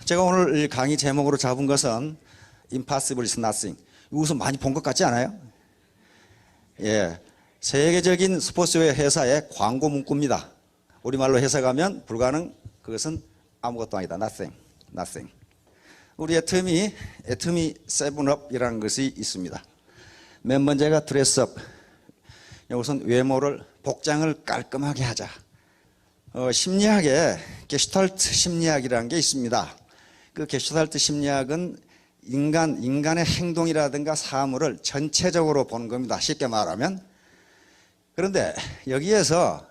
제가 오늘 이 강의 제목으로 잡은 것은 Impossible is nothing. 이것은 많이 본 것 같지 않아요? 예, 세계적인 스포츠웨어 회사의 광고 문구입니다. 우리말로 해석하면 불가능, 그것은 아무것도 아니다. Nothing, nothing. 우리 애터미 세븐업이라는 것이 있습니다. 맨 번째가 드레스업. 이것은 외모를, 복장을 깔끔하게 하자. 심리학에 게슈탈트 심리학이라는 게 있습니다. 그 게슈탈트 심리학은 인간의 행동이라든가 사물을 전체적으로 보는 겁니다. 쉽게 말하면. 그런데 여기에서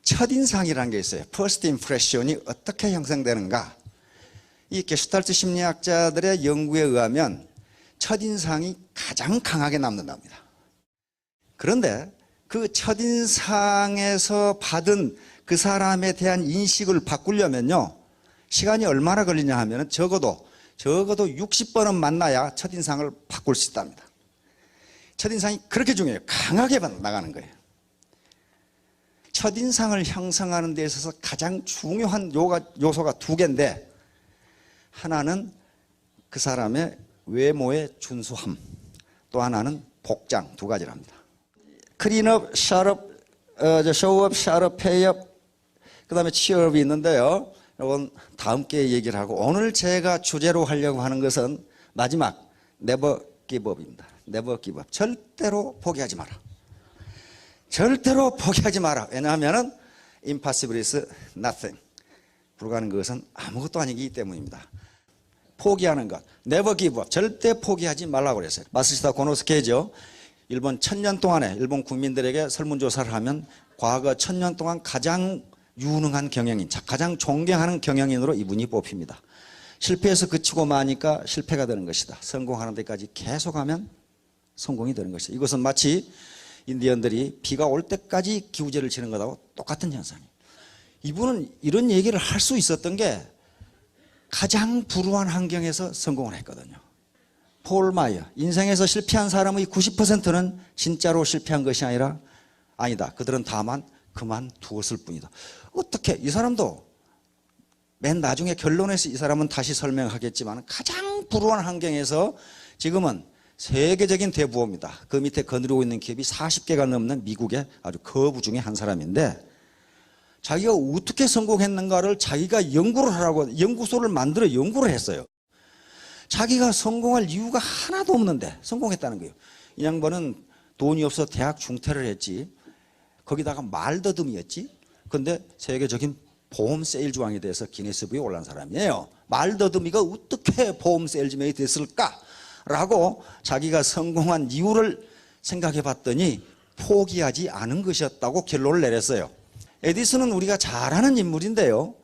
첫인상이라는 게 있어요. First impression이 어떻게 형성되는가. 이 게슈탈트 심리학자들의 연구에 의하면 첫인상이 가장 강하게 남는답니다. 그런데 그 첫인상에서 받은 그 사람에 대한 인식을 바꾸려면요, 시간이 얼마나 걸리냐 하면 적어도 60번은 만나야 첫인상을 바꿀 수 있답니다. 첫인상이 그렇게 중요해요. 강하게 나가는 거예요. 첫인상을 형성하는 데 있어서 가장 중요한 요소가 두 개인데, 하나는 그 사람의 외모의 준수함, 또 하나는 복장, 두 가지랍니다. 클린업, 샷업, 쇼업, 샷업, 페이업, 그 다음에 치업이 있는데요. 이건 다음 기회에 얘기를 하고, 오늘 제가 주제로 하려고 하는 것은 마지막 never give up입니다. never give up. 절대로 포기하지 마라. 절대로 포기하지 마라. 왜냐하면 impossible is nothing. 불가능한 것은 아무것도 아니기 때문입니다. 포기하는 것, never give up. 절대 포기하지 말라고 그랬어요. 마쓰시다 고노스케죠. 일본 1000년 동안에 일본 국민들에게 설문조사를 하면 과거 1000년 동안 가장 유능한 경영인, 가장 존경하는 경영인으로 이분이 뽑힙니다. 실패해서 그치고 마니까 실패가 되는 것이다. 성공하는 데까지 계속하면 성공이 되는 것이다. 이것은 마치 인디언들이 비가 올 때까지 기우제를 치는 것하고 똑같은 현상이에요. 이분은 이런 얘기를 할 수 있었던 게 가장 불우한 환경에서 성공을 했거든요. 폴 마이어, 인생에서 실패한 사람의 90%는 진짜로 실패한 것이 아니다. 그들은 다만 그만두었을 뿐이다. 어떻게, 이 사람도 맨 나중에 결론에서 이 사람은 다시 설명하겠지만 가장 불우한 환경에서 지금은 세계적인 대부호입니다. 그 밑에 거느리고 있는 기업이 40개가 넘는 미국의 아주 거부 중에 한 사람인데, 자기가 어떻게 성공했는가를 자기가 연구를 하라고 연구소를 만들어 연구를 했어요. 자기가 성공할 이유가 하나도 없는데 성공했다는 거예요. 이 양반은 돈이 없어 대학 중퇴를 했지, 거기다가 말더듬이었지. 근데 세계적인 보험 세일즈왕에 대해서 기네스북에 올라온 사람이에요. 말더듬이가 어떻게 보험 세일즈맨이 됐을까? 라고 자기가 성공한 이유를 생각해 봤더니 포기하지 않은 것이었다고 결론을 내렸어요. 에디슨은 우리가 잘 아는 인물인데요,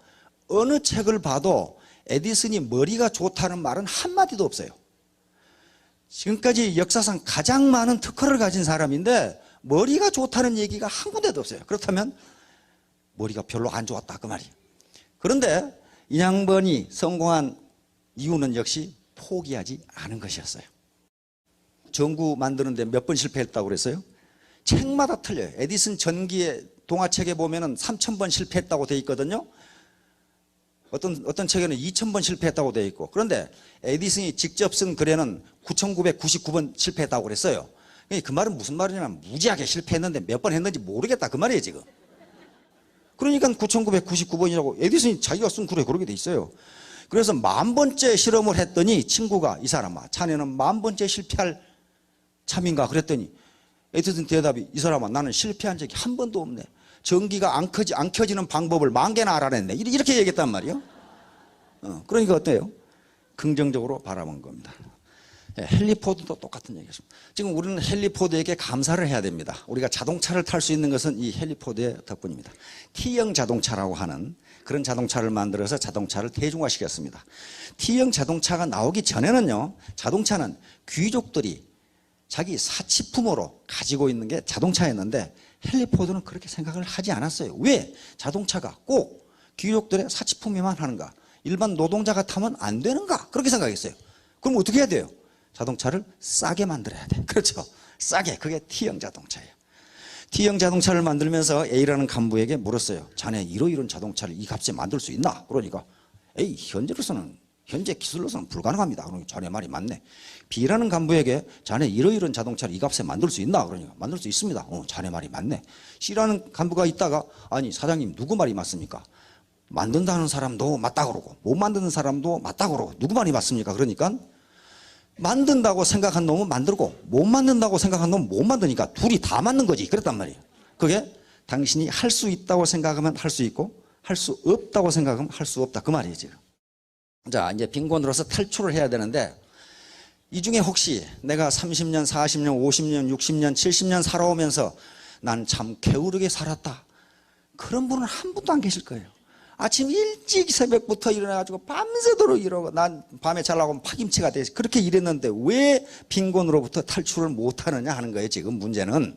어느 책을 봐도 에디슨이 머리가 좋다는 말은 한마디도 없어요. 지금까지 역사상 가장 많은 특허를 가진 사람인데 머리가 좋다는 얘기가 한 군데도 없어요. 그렇다면 머리가 별로 안 좋았다 그 말이에요. 그런데 이 양반이 성공한 이유는 역시 포기하지 않은 것이었어요. 전구 만드는데 몇 번 실패했다고 그랬어요? 책마다 틀려요. 에디슨 전기의 동화책에 보면은 3000번 실패했다고 돼 있거든요. 어떤 책에는 2000번 실패했다고 돼 있고, 그런데 에디슨이 직접 쓴 글에는 9999번 실패했다고 그랬어요. 그 말은 무슨 말이냐면 무지하게 실패했는데 몇 번 했는지 모르겠다 그 말이에요 지금. 그러니까 9999번이라고 에디슨이 자기가 쓴 글에 그렇게 돼 있어요. 그래서 10,000번째 실험을 했더니 친구가, 이 사람아 자네는 10,000번째 실패할 참인가 그랬더니 에디슨 대답이, 이 사람아 나는 실패한 적이 한 번도 없네. 전기가 안 켜지는 방법을 10,000개나 알아냈네. 이렇게 얘기했단 말이에요. 그러니까 어때요? 긍정적으로 바라본 겁니다. 헨리 포드도 똑같은 얘기였습니다. 지금 우리는 헨리 포드에게 감사를 해야 됩니다. 우리가 자동차를 탈 수 있는 것은 이 헨리 포드의 덕분입니다. T형 자동차라고 하는 그런 자동차를 만들어서 자동차를 대중화시켰습니다. T형 자동차가 나오기 전에는요, 자동차는 귀족들이 자기 사치품으로 가지고 있는 게 자동차였는데 헨리 포드는 그렇게 생각을 하지 않았어요. 왜? 자동차가 꼭 귀족들의 사치품이만 하는가? 일반 노동자가 타면 안 되는가? 그렇게 생각했어요. 그럼 어떻게 해야 돼요? 자동차를 싸게 만들어야 돼. 그렇죠? 싸게. 그게 T형 자동차예요. T형 자동차를 만들면서 A라는 간부에게 물었어요. 자네 이런 자동차를 이 값에 만들 수 있나? 그러니까 에이, 현재로서는 현재 기술로서는 불가능합니다. 그러니까 자네 말이 맞네. B라는 간부에게 자네 이러이러한 자동차를 이 값에 만들 수 있나? 그러니까 만들 수 있습니다. 자네 말이 맞네. C라는 간부가 있다가 아니 사장님 누구 말이 맞습니까? 만든다는 사람도 맞다 그러고 못 만드는 사람도 맞다 그러고 누구 말이 맞습니까? 그러니까 만든다고 생각한 놈은 만들고 못 만든다고 생각한 놈은 못 만드니까 둘이 다 맞는 거지. 그랬단 말이에요. 그게 당신이 할 수 있다고 생각하면 할 수 있고 할 수 없다고 생각하면 할 수 없다. 그 말이에요 지금. 자, 이제 빈곤으로서 탈출을 해야 되는데 이 중에 혹시 내가 30년, 40년, 50년, 60년, 70년 살아오면서 난 참 게으르게 살았다. 그런 분은 한 분도 안 계실 거예요. 아침 일찍 새벽부터 일어나가지고 밤새도록 이러고 난 밤에 자려고 하면 파김치가 돼. 그렇게 일했는데 왜 빈곤으로부터 탈출을 못하느냐 하는 거예요. 지금 문제는.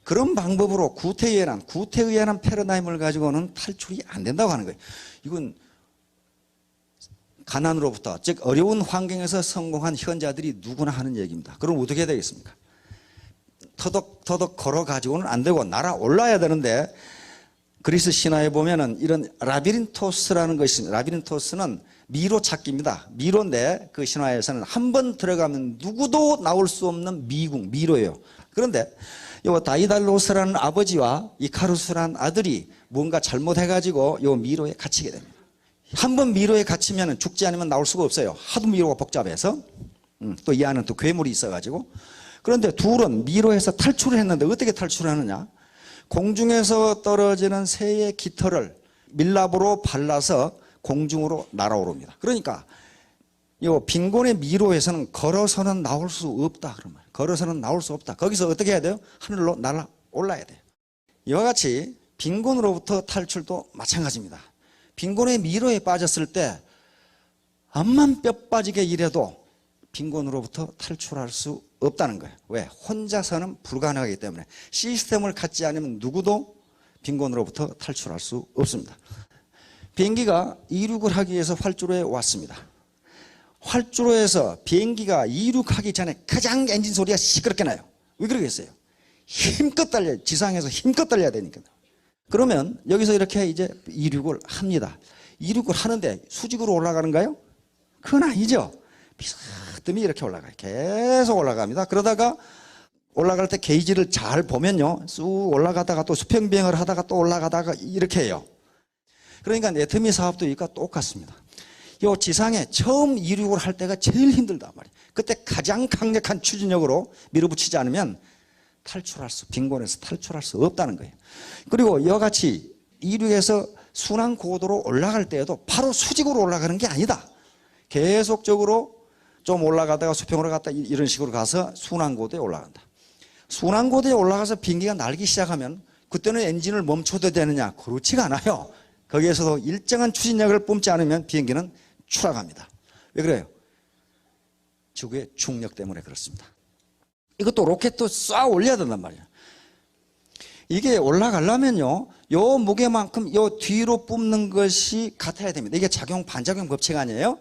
그런 방법으로 구태의연한 패러다임을 가지고는 탈출이 안 된다고 하는 거예요. 이건 가난으로부터, 즉 어려운 환경에서 성공한 현자들이 누구나 하는 얘기입니다. 그럼 어떻게 해야 되겠습니까? 터덕터덕 걸어가지고는 안 되고 날아올라야 되는데 그리스 신화에 보면은 이런 라비린토스라는 것이 있습니다. 라비린토스는 미로 찾기입니다. 미로인데 그 신화에서는 한 번 들어가면 누구도 나올 수 없는 미로예요. 그런데 요 다이달로스라는 아버지와 이카루스라는 아들이 뭔가 잘못해가지고 요 미로에 갇히게 됩니다. 한 번 미로에 갇히면 죽지 않으면 나올 수가 없어요. 하도 미로가 복잡해서. 또 이 안은 또 괴물이 있어가지고. 그런데 둘은 미로에서 탈출을 했는데 어떻게 탈출을 하느냐? 공중에서 떨어지는 새의 깃털을 밀랍으로 발라서 공중으로 날아오릅니다. 그러니까 요 빈곤의 미로에서는 걸어서는 나올 수 없다. 그런 말. 걸어서는 나올 수 없다. 거기서 어떻게 해야 돼요? 하늘로 날아 올라야 돼요. 이와 같이 빈곤으로부터 탈출도 마찬가지입니다. 빈곤의 미로에 빠졌을 때 암만 뼈 빠지게 일해도 빈곤으로부터 탈출할 수 없다는 거예요. 왜? 혼자서는 불가능하기 때문에. 시스템을 갖지 않으면 누구도 빈곤으로부터 탈출할 수 없습니다. 비행기가 이륙을 하기 위해서 활주로에 왔습니다. 활주로에서 비행기가 이륙하기 전에 가장 엔진 소리가 시끄럽게 나요. 왜 그러겠어요? 힘껏 달려요. 지상에서 힘껏 달려야 되니까. 그러면 여기서 이렇게 이제 이륙을 합니다. 이륙을 하는데 수직으로 올라가는가요? 그건 아니죠. 비스듬히 이렇게 올라가요. 계속 올라갑니다. 그러다가 올라갈 때 게이지를 잘 보면요. 쑥 올라가다가 또 수평비행을 하다가 또 올라가다가 이렇게 해요. 그러니까 애터미 사업도 이거 똑같습니다. 요 지상에 처음 이륙을 할 때가 제일 힘들단 말이에요. 그때 가장 강력한 추진력으로 밀어붙이지 않으면 빈곤에서 탈출할 수 없다는 거예요. 그리고 이와 같이 이륙에서 순환 고도로 올라갈 때에도 바로 수직으로 올라가는 게 아니다. 계속적으로 좀 올라가다가 수평으로 갔다 이런 식으로 가서 순환 고도에 올라간다. 순환 고도에 올라가서 비행기가 날기 시작하면 그때는 엔진을 멈춰도 되느냐? 그렇지가 않아요. 거기에서도 일정한 추진력을 뿜지 않으면 비행기는 추락합니다. 왜 그래요? 지구의 중력 때문에 그렇습니다. 이것도 로켓도 쏴 올려야 된단 말이에요. 이게 올라가려면요, 요 무게만큼 요 뒤로 뿜는 것이 같아야 됩니다. 이게 작용, 반작용 법칙 아니에요?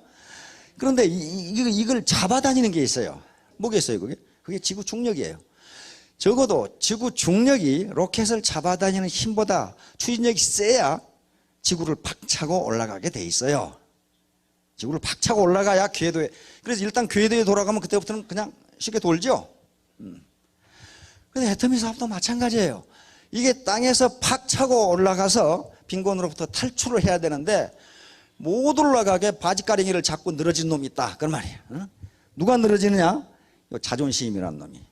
그런데 이걸 잡아다니는 게 있어요. 뭐겠어요, 그게? 그게 지구 중력이에요. 적어도 지구 중력이 로켓을 잡아다니는 힘보다 추진력이 세야 지구를 박차고 올라가게 돼 있어요. 지구를 박차고 올라가야 궤도에. 그래서 일단 궤도에 돌아가면 그때부터는 그냥 쉽게 돌죠. 그런데 애터미 사업도 마찬가지예요. 이게 땅에서 박차고 올라가서 빈곤으로부터 탈출을 해야 되는데 못 올라가게 바지가랭이를 잡고 늘어진 놈이 있다. 그런 말이에요. 누가 늘어지느냐? 자존심이라는 놈이.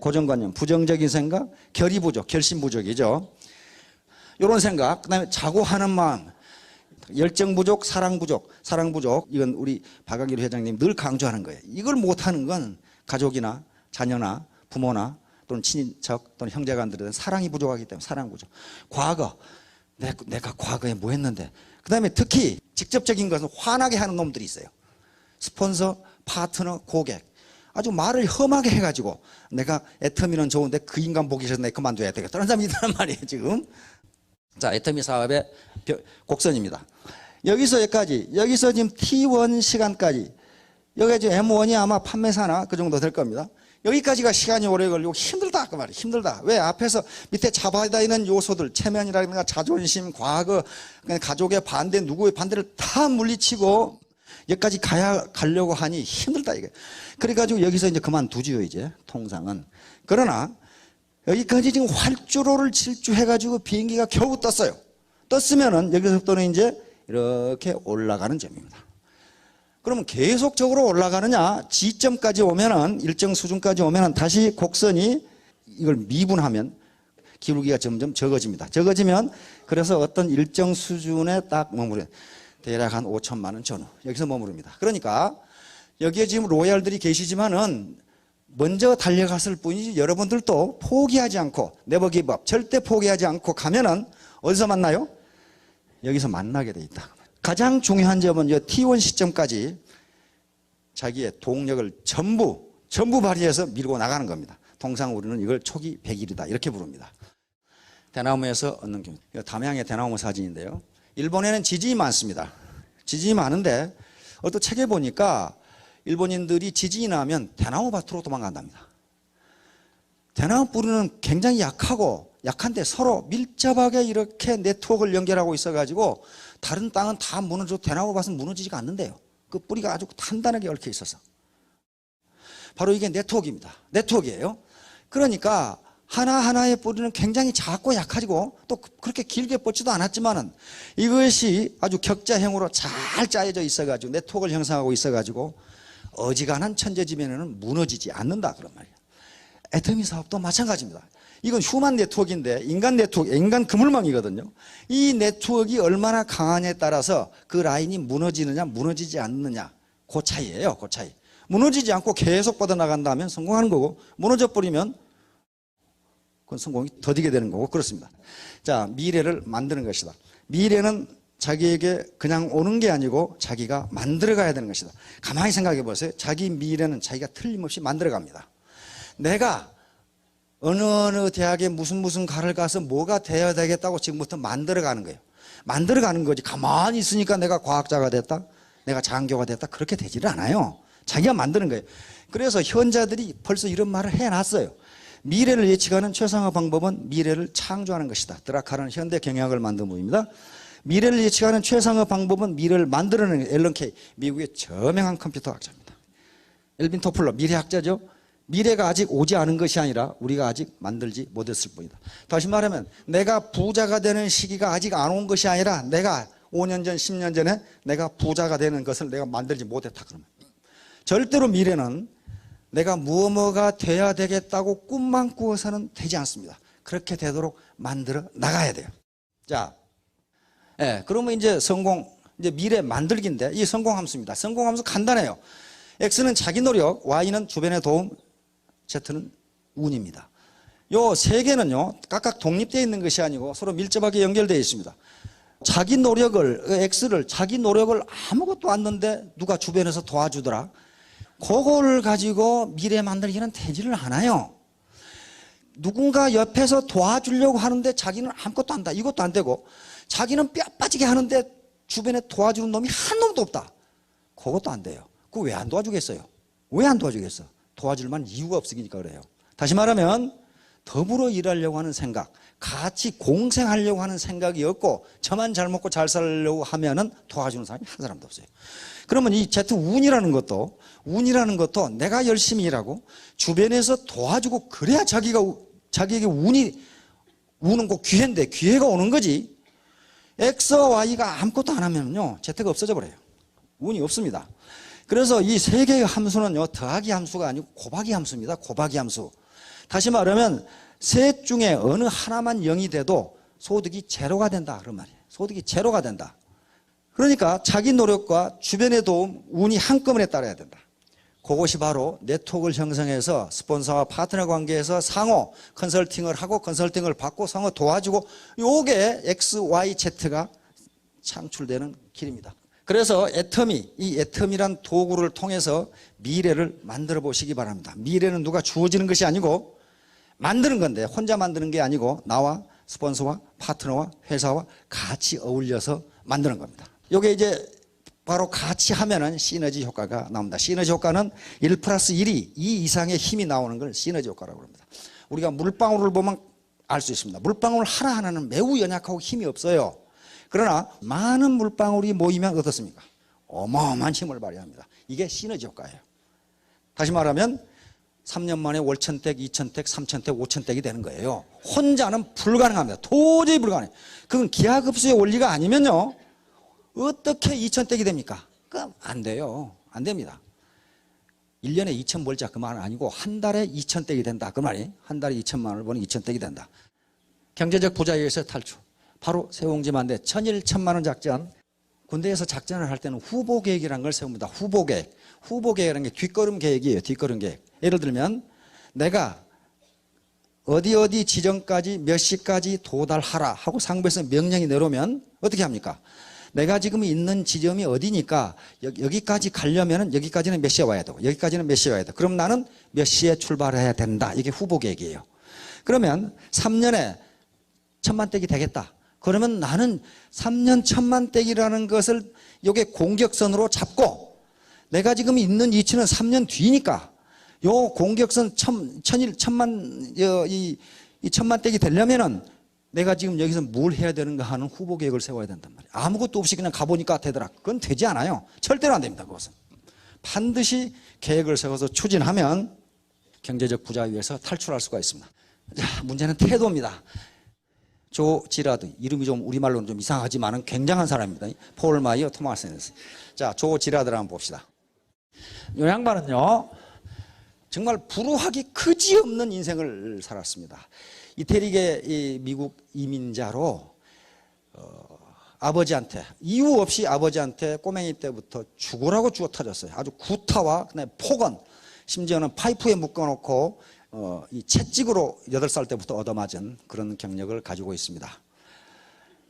고정관념, 부정적인 생각, 결의 부족, 결심 부족이죠. 이런 생각, 그 다음에 자고하는 마음, 열정 부족, 사랑 부족. 이건 우리 박광길 회장님 늘 강조하는 거예요. 이걸 못하는 건 가족이나 자녀나 부모나 또는 친인척 또는 형제간들에 대한 사랑이 부족하기 때문에 사랑 부족. 과거, 내가 과거에 뭐 했는데. 그 다음에 특히 직접적인 것은 화나게 하는 놈들이 있어요. 스폰서, 파트너, 고객. 아주 말을 험하게 해가지고 내가 애터미는 좋은데 그 인간 보기 싫어서 내가 그만둬야 되겠다. 그런 사람이 있단 말이에요, 지금. 자, 애터미 사업의 곡선입니다. 여기서 여기까지, 여기서 지금 T1 시간까지, 여기가 지금 M1이 아마 판매사나 그 정도 될 겁니다. 여기까지가 시간이 오래 걸리고 힘들다 그 말이에요. 힘들다. 왜? 앞에서 밑에 잡아다 있는 요소들, 체면이라든가 자존심, 과거, 가족의 반대, 누구의 반대를 다 물리치고 여기까지 가려고 하니 힘들다 이게. 그래가지고 여기서 이제 그만두지요 이제 통상은. 그러나 여기까지 지금 활주로를 질주해가지고 비행기가 겨우 떴어요. 떴으면은 여기서부터는 이제 이렇게 올라가는 점입니다. 그러면 계속적으로 올라가느냐, 지점까지 오면은, 일정 수준까지 오면은 다시 곡선이 이걸 미분하면 기울기가 점점 적어집니다. 적어지면 그래서 어떤 일정 수준에 딱 머무르요. 대략 한 5천만 원 전후. 여기서 머무릅니다. 그러니까 여기에 지금 로얄들이 계시지만은 먼저 달려갔을 뿐이지 여러분들도 포기하지 않고 네버 기브업, 절대 포기하지 않고 가면은 어디서 만나요? 여기서 만나게 돼 있다. 가장 중요한 점은 이 T1 시점까지 자기의 동력을 전부 발휘해서 밀고 나가는 겁니다. 통상 우리는 이걸 초기 100일이다 이렇게 부릅니다. 대나무에서 얻는 경우. 담양의 대나무 사진인데요. 일본에는 지진이 많습니다. 지진이 많은데 어떤 책에 보니까 일본인들이 지진이 나면 대나무 밭으로 도망간답니다. 대나무 뿌리는 굉장히 약한데 서로 밀접하게 이렇게 네트워크를 연결하고 있어가지고 다른 땅은 다 무너져도 대나무 밭은 무너지지가 않는데요. 그 뿌리가 아주 단단하게 얽혀 있어서. 바로 이게 네트워크입니다. 네트워크예요. 그러니까 하나하나의 뿌리는 굉장히 작고 약하고 또 그렇게 길게 뻗지도 않았지만은 이것이 아주 격자형으로 잘 짜여져 있어가지고 네트워크를 형성하고 있어가지고 어지간한 천재지변에는 무너지지 않는다 그런 말이에요. 애터미 사업도 마찬가지입니다. 이건 휴먼 네트워크인데 인간 네트워크, 인간 그물망이거든요. 이 네트워크가 얼마나 강하냐에 따라서 그 라인이 무너지느냐 무너지지 않느냐 그 차이예요. 그 차이. 무너지지 않고 계속 뻗어나간다면 성공하는 거고 무너져 버리면 그건 성공이 더디게 되는 거고 그렇습니다. 자, 미래를 만드는 것이다. 미래는 자기에게 그냥 오는 게 아니고 자기가 만들어 가야 되는 것이다. 가만히 생각해 보세요. 자기 미래는 자기가 틀림없이 만들어 갑니다. 내가 어느 대학에 무슨 과를 가서 뭐가 되어야 되겠다고 지금부터 만들어 가는 거예요. 만들어 가는 거지. 가만히 있으니까 내가 과학자가 됐다, 내가 장교가 됐다 그렇게 되지를 않아요. 자기가 만드는 거예요. 그래서 현자들이 벌써 이런 말을 해놨어요. 미래를 예측하는 최상의 방법은 미래를 창조하는 것이다. 드라카라는 현대 경영학을 만든 분입니다. 미래를 예측하는 최상의 방법은 미래를 만들어내는 앨런 케이, 미국의 저명한 컴퓨터 학자입니다. 엘빈 토플러, 미래학자죠. 미래가 아직 오지 않은 것이 아니라 우리가 아직 만들지 못했을 뿐이다. 다시 말하면 내가 부자가 되는 시기가 아직 안 온 것이 아니라 내가 5년 전, 10년 전에 내가 부자가 되는 것을 내가 만들지 못했다. 그러면 절대로 미래는 내가 뭐가 돼야 되겠다고 꿈만 꾸어서는 되지 않습니다. 그렇게 되도록 만들어 나가야 돼요. 자, 그러면 이제 이제 미래 만들기인데 이 성공함수입니다. 성공함수 간단해요. X는 자기 노력, Y는 주변의 도움, Z는 운입니다. 요 세 개는요, 각각 독립되어 있는 것이 아니고 서로 밀접하게 연결되어 있습니다. 자기 노력을 아무것도 안 넣는데 누가 주변에서 도와주더라. 그걸 가지고 미래 만들기는 되지를 않아요. 누군가 옆에서 도와주려고 하는데 자기는 아무것도 안 다. 이것도 안 되고 자기는 뼈 빠지게 하는데 주변에 도와주는 놈이 한 놈도 없다. 그것도 안 돼요. 그거 왜 안 도와주겠어요? 왜 안 도와주겠어? 도와줄 만한 이유가 없으니까 그래요. 다시 말하면 더불어 일하려고 하는 생각, 같이 공생하려고 하는 생각이 없고 저만 잘 먹고 잘 살려고 하면은 도와주는 사람이 한 사람도 없어요. 그러면 이 Z 운이라는 것도 내가 열심히 일하고 주변에서 도와주고 그래야 자기에게 운은 꼭 기회인데 기회가 오는 거지. X와 Y가 아무것도 안 하면요 Z가 없어져 버려요. 운이 없습니다. 그래서 이 세 개의 함수는요 더하기 함수가 아니고 곱하기 함수입니다. 곱하기 함수. 다시 말하면 셋 중에 어느 하나만 0이 돼도 소득이 제로가 된다 그런 말이에요. 소득이 제로가 된다. 그러니까 자기 노력과 주변의 도움, 운이 한꺼번에 따라야 된다. 그것이 바로 네트워크를 형성해서 스폰서와 파트너 관계에서 상호 컨설팅을 하고 컨설팅을 받고 상호 도와주고 요게 X, Y, Z가 창출되는 길입니다. 그래서 이 애터미란 도구를 통해서 미래를 만들어 보시기 바랍니다. 미래는 누가 주어지는 것이 아니고 만드는 건데 혼자 만드는 게 아니고 나와 스폰서와 파트너와 회사와 같이 어울려서 만드는 겁니다. 이게 이제 바로 같이 하면은 시너지 효과가 나옵니다. 시너지 효과는 1 플러스 1이 2 이상의 힘이 나오는 걸 시너지 효과라고 합니다. 우리가 물방울을 보면 알 수 있습니다. 물방울 하나하나는 매우 연약하고 힘이 없어요. 그러나 많은 물방울이 모이면 어떻습니까? 어마어마한 힘을 발휘합니다. 이게 시너지 효과예요. 다시 말하면 3년 만에 월천택, 2천택, 3천택, 5천택이 되는 거예요. 혼자는 불가능합니다. 도저히 불가능해요. 그건 기하급수의 원리가 아니면요, 어떻게 2천택이 됩니까? 그럼 안 돼요. 안 됩니다. 1년에 2천 벌자 그 말은 아니고 한 달에 2천택이 된다 그 말이. 한 달에 2천만 원을 버는 2천택이 된다. 경제적 부자유에서 탈출. 바로 세웅지만대 천일 천만원 작전. 군대에서 작전을 할 때는 후보계획이라는 걸 세웁니다. 후보계획. 후보계획이라는 게 뒷걸음 계획이에요. 뒷걸음 계획. 예를 들면 내가 어디 지점까지 몇 시까지 도달하라 하고 상부에서 명령이 내려오면 어떻게 합니까? 내가 지금 있는 지점이 어디니까 여기까지 가려면 여기까지는 몇 시에 와야 되고 여기까지는 몇 시에 와야 되고 그럼 나는 몇 시에 출발해야 된다. 이게 후보계획이에요. 그러면 3년에 1000만대기 되겠다. 그러면 나는 3년 1000만대기라는 것을 이게 공격선으로 잡고 내가 지금 있는 위치는 3년 뒤니까 요 공격선 1000만대기 되려면은 내가 지금 여기서 뭘 해야 되는가 하는 후보 계획을 세워야 된단 말이에요. 아무것도 없이 그냥 가보니까 되더라. 그건 되지 않아요. 절대로 안 됩니다. 그것은. 반드시 계획을 세워서 추진하면 경제적 부자유에서 탈출할 수가 있습니다. 자, 문제는 태도입니다. 조 지라드, 이름이 좀 우리말로는 좀 이상하지만은 굉장한 사람입니다. 폴 마이어, 토마스 앤스. 자, 조 지라드를 한번 봅시다. 이 양반은요, 정말 불우하기 그지없는 인생을 살았습니다. 이태리계 이 미국 이민자로 아버지한테 이유 없이 아버지한테 꼬맹이 때부터 죽으라고 죽어 터졌어요. 아주 구타와 그다음에 폭언, 심지어는 파이프에 묶어놓고 이 채찍으로 8살 때부터 얻어맞은 그런 경력을 가지고 있습니다.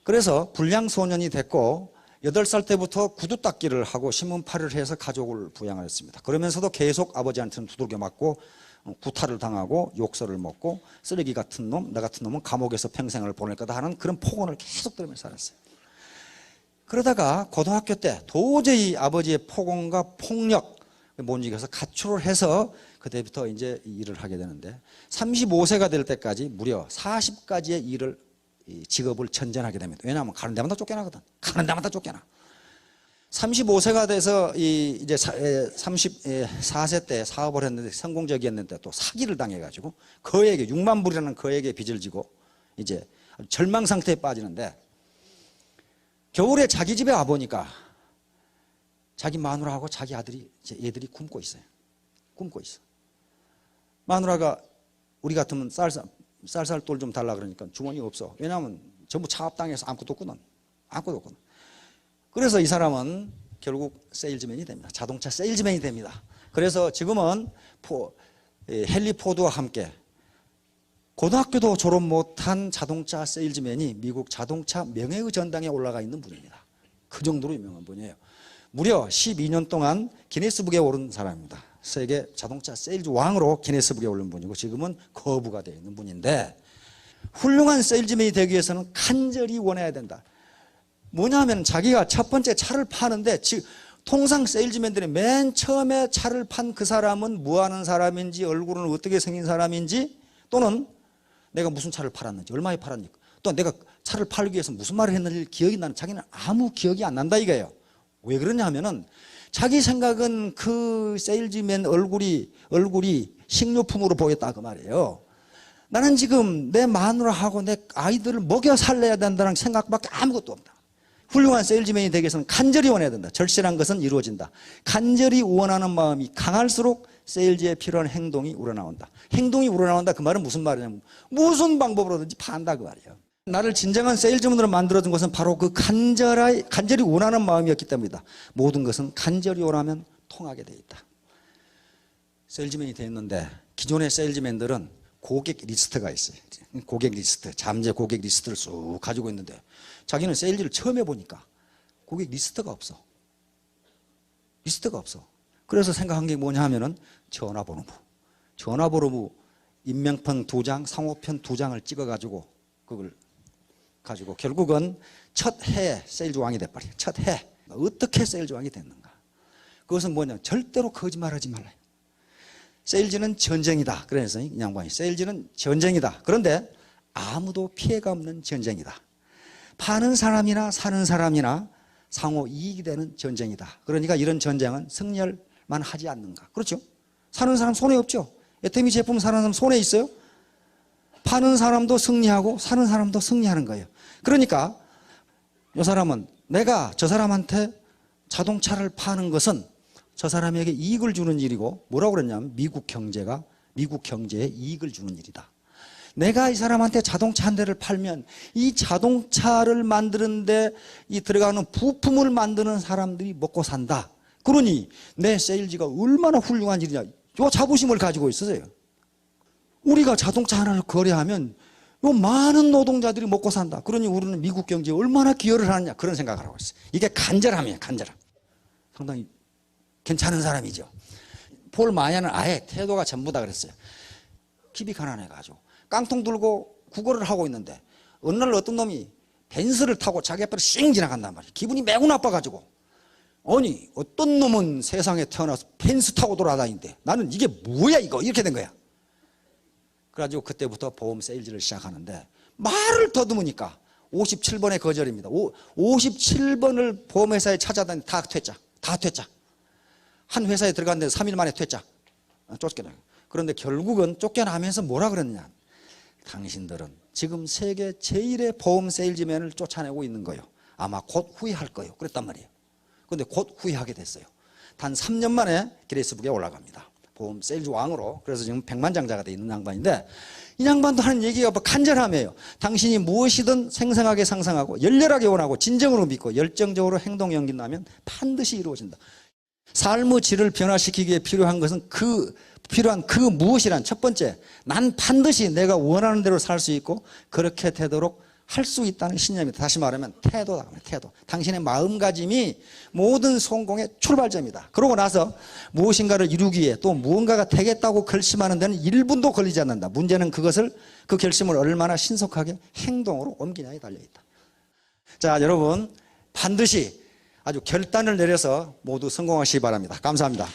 그래서 불량 소년이 됐고 8살 때부터 구두 닦기를 하고 신문팔이를 해서 가족을 부양했습니다. 그러면서도 계속 아버지한테는 두들겨 맞고 구타를 당하고 욕설을 먹고 쓰레기 같은 놈, 나 같은 놈은 감옥에서 평생을 보낼 거다 하는 그런 폭언을 계속 들으면서 살았어요. 그러다가 고등학교 때 도저히 아버지의 폭언과 폭력 못 이겨서 가출을 해서 그때부터 이제 일을 하게 되는데 35세가 될 때까지 무려 40가지의 일을 직업을 전전하게 됩니다. 왜냐하면 가는 데마다 쫓겨나거든. 가는 데마다 쫓겨나. 35세가 돼서 이제 34세 때 사업을 했는데 성공적이었는데 또 사기를 당해가지고 거액의 6만 불이라는 거액의 빚을 지고 이제 절망 상태에 빠지는데 겨울에 자기 집에 와보니까 자기 마누라하고 자기 아들이 얘들이 굶고 있어요. 굶고 있어. 마누라가 우리 같으면 쌀쌀돌 좀 달라 그러니까 주머니 없어. 왜냐하면 전부 차압당해서 아무것도 없거든. 아무것도 없거든. 그래서 이 사람은 결국 세일즈맨이 됩니다. 자동차 세일즈맨이 됩니다. 그래서 지금은 헨리 포드와 함께 고등학교도 졸업 못한 자동차 세일즈맨이 미국 자동차 명예의 전당에 올라가 있는 분입니다. 그 정도로 유명한 분이에요. 무려 12년 동안 기네스북에 오른 사람입니다. 세계 자동차 세일즈 왕으로 기네스북에 오른 분이고 지금은 거부가 되어 있는 분인데 훌륭한 세일즈맨이 되기 위해서는 간절히 원해야 된다. 뭐냐면 자기가 첫 번째 차를 파는데 통상 세일즈맨들이 맨 처음에 차를 판 그 사람은 뭐 하는 사람인지 얼굴은 어떻게 생긴 사람인지 또는 내가 무슨 차를 팔았는지 얼마에 팔았는지 또 내가 차를 팔기 위해서 무슨 말을 했는지 기억이 나는 자기는 아무 기억이 안 난다 이거예요. 왜 그러냐 하면은 자기 생각은 그 세일즈맨 얼굴이 식료품으로 보였다 그 말이에요. 나는 지금 내 마누라하고 내 아이들을 먹여 살려야 된다는 생각밖에 아무것도 없다. 훌륭한 세일즈맨이 되기 위해서는 간절히 원해야 된다. 절실한 것은 이루어진다. 간절히 원하는 마음이 강할수록 세일즈에 필요한 행동이 우러나온다. 행동이 우러나온다 그 말은 무슨 말이냐면 무슨 방법으로든지 판다 그 말이에요. 나를 진정한 세일즈맨으로 만들어준 것은 바로 그 간절히 원하는 마음이었기 때문이다. 모든 것은 간절히 원하면 통하게 돼 있다. 세일즈맨이 됐는데 기존의 세일즈맨들은 고객 리스트가 있어요. 고객 리스트, 잠재 고객 리스트를 쑥 가지고 있는데 자기는 세일즈를 처음 해보니까 고객 리스트가 없어. 리스트가 없어. 그래서 생각한 게 뭐냐 하면은 전화번호 인명편 2장, 상호편 2장을 찍어가지고 그걸 가지고 결국은 첫 해에 세일즈 왕이 돼버려요. 첫 해. 어떻게 세일즈왕이 됐는가? 그것은 뭐냐? 절대로 거짓말하지 말아요. 세일즈는 전쟁이다. 그래서 이 양반이 세일즈는 전쟁이다. 그런데 아무도 피해가 없는 전쟁이다. 파는 사람이나 사는 사람이나 상호 이익이 되는 전쟁이다. 그러니까 이런 전쟁은 승리할만 하지 않는가? 그렇죠? 사는 사람 손해 없죠? 애터미 제품 사는 사람 손해 있어요? 파는 사람도 승리하고 사는 사람도 승리하는 거예요. 그러니까 이 사람은 내가 저 사람한테 자동차를 파는 것은 저 사람에게 이익을 주는 일이고 뭐라고 그랬냐면 미국 경제에 이익을 주는 일이다. 내가 이 사람한테 자동차 한 대를 팔면 이 자동차를 만드는데 이 들어가는 부품을 만드는 사람들이 먹고 산다. 그러니 내 세일즈가 얼마나 훌륭한 일이냐. 요 자부심을 가지고 있어요. 우리가 자동차 하나를 거래하면 요 많은 노동자들이 먹고 산다. 그러니 우리는 미국 경제에 얼마나 기여를 하느냐. 그런 생각을 하고 있어요. 이게 간절함이에요. 간절함. 상당히 괜찮은 사람이죠. 폴 마냐는 아예 태도가 전부다 그랬어요. 기비 가난해가지고 깡통 들고 구걸을 하고 있는데 어느 날 어떤 놈이 벤츠를 타고 자기 앞으로 씩 지나간단 말이에요. 기분이 매우 나빠가지고 아니 어떤 놈은 세상에 태어나서 벤츠 타고 돌아다니는데 나는 이게 뭐야 이거 이렇게 된 거야. 그래가지고 그때부터 보험 세일즈를 시작하는데 말을 더듬으니까 57번의 거절입니다. 57번을 보험회사에 찾아다니 다 퇴짜. 한 회사에 들어갔는데 3일 만에 퇴짜. 쫓겨나요. 그런데 결국은 쫓겨나면서 뭐라 그랬냐. 당신들은 지금 세계 제1의 보험 세일즈맨을 쫓아내고 있는 거예요. 아마 곧 후회할 거예요. 그랬단 말이에요. 그런데 곧 후회하게 됐어요. 단 3년 만에 기네스북에 올라갑니다. 보험 세일즈 왕으로. 그래서 지금 백만장자가 돼 있는 양반인데 이 양반도 하는 얘기가 뭐 간절함이에요. 당신이 무엇이든 생생하게 상상하고 열렬하게 원하고 진정으로 믿고 열정적으로 행동 연긴다면 반드시 이루어진다. 삶의 질을 변화시키기 위해 필요한 것은 필요한 그 무엇이란 첫 번째, 난 반드시 내가 원하는 대로 살 수 있고 그렇게 되도록 할 수 있다는 신념이다. 다시 말하면 태도다. 태도. 당신의 마음가짐이 모든 성공의 출발점이다. 그러고 나서 무엇인가를 이루기 위해 또 무언가가 되겠다고 결심하는 데는 1분도 걸리지 않는다. 문제는 그 결심을 얼마나 신속하게 행동으로 옮기냐에 달려있다. 자, 여러분 반드시 아주 결단을 내려서 모두 성공하시기 바랍니다. 감사합니다.